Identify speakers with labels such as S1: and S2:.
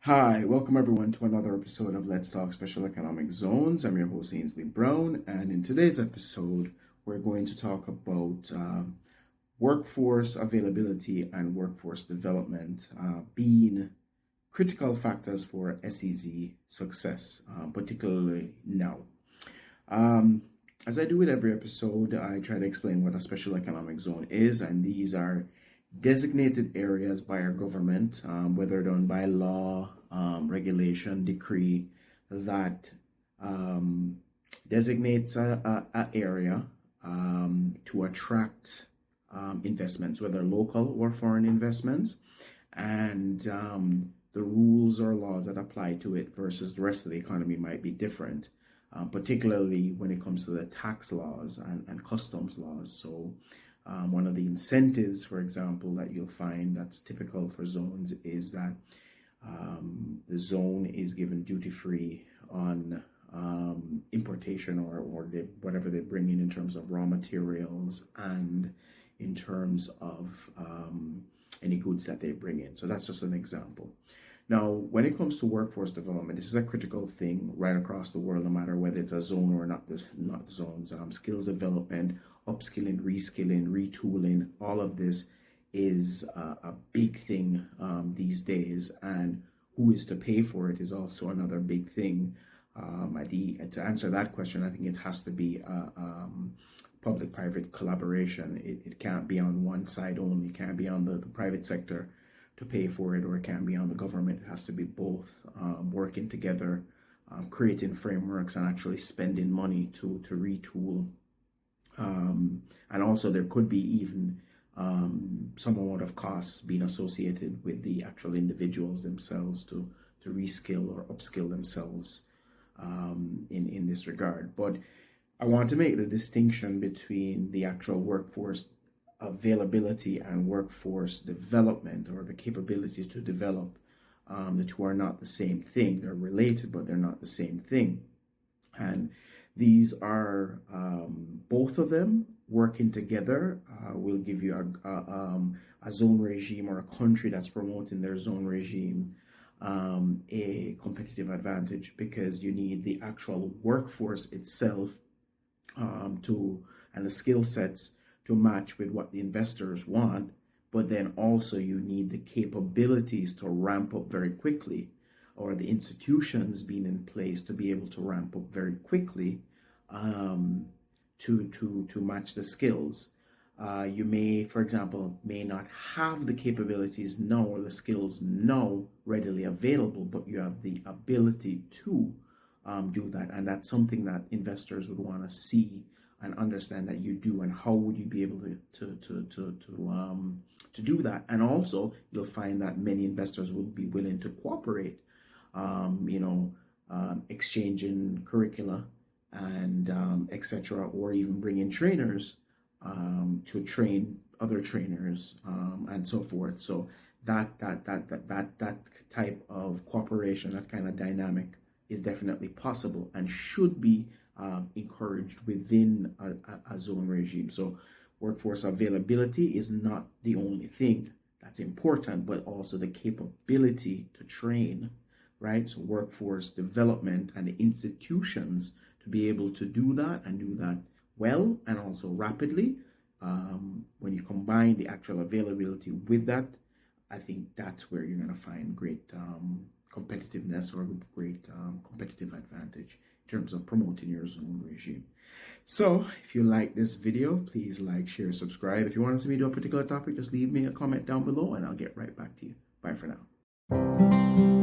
S1: Hi, welcome everyone to another episode of Let's Talk Special Economic Zones. I'm your host, Ainsley Brown, and in today's episode, we're going to talk about workforce availability and workforce development being critical factors for SEZ success, particularly now. As I do with every episode, I try to explain what a special economic zone is, and these are designated areas by our government, whether done by law, regulation, decree, that designates a area to attract investments, whether local or foreign investments, and the rules or laws that apply to it versus the rest of the economy might be different, particularly when it comes to the tax laws and customs laws. So one of the incentives, for example, that you'll find that's typical for zones is that the zone is given duty-free on importation or whatever they bring in terms of raw materials and in terms of any goods that they bring in. So that's just an example. Now, when it comes to workforce development, this is a critical thing right across the world, no matter whether it's a zone or not zones. Skills development, upskilling, reskilling, retooling, all of this is a big thing these days, and who is to pay for it is also another big thing. To answer that question, I think it has to be public-private collaboration. It can't be on one side only. It can't be on the private sector to pay for it, or it can't be on the government. It has to be both working together, creating frameworks and actually spending money to retool. And also there could be even some amount of costs being associated with the actual individuals themselves to reskill or upskill themselves in this regard. But I want to make the distinction between the actual workforce availability and workforce development, or the capability to develop. The two are not the same thing. They're related, but they're not the same thing. And these are both of them working together will give you a zone regime, or a country that's promoting their zone regime, a competitive advantage, because you need the actual workforce itself and the skill sets to match with what the investors want, but then also you need the capabilities to ramp up very quickly, or the institutions being in place to be able to ramp up very quickly to match the skills. You may, for example, may not have the capabilities now or the skills now readily available, but you have the ability to do that, and that's something that investors would want to see and understand that you do, and how would you be able to do that. And also you'll find that many investors will be willing to cooperate, exchanging curricula and etc., or even bring in trainers to train other trainers and so forth. So that type of cooperation, that kind of dynamic, is definitely possible and should be encouraged within a zone regime. So workforce availability is not the only thing that's important, but also the capability to train, right? So workforce development and the institutions to be able to do that, and do that well and also rapidly. When you combine the actual availability with that, I think that's where you're going to find great competitiveness, or great competitive advantage in terms of promoting your zone regime. So if you like this video, please like, share, subscribe. If you want to see me do a particular topic, just leave me a comment down below and I'll get right back to you. Bye for now.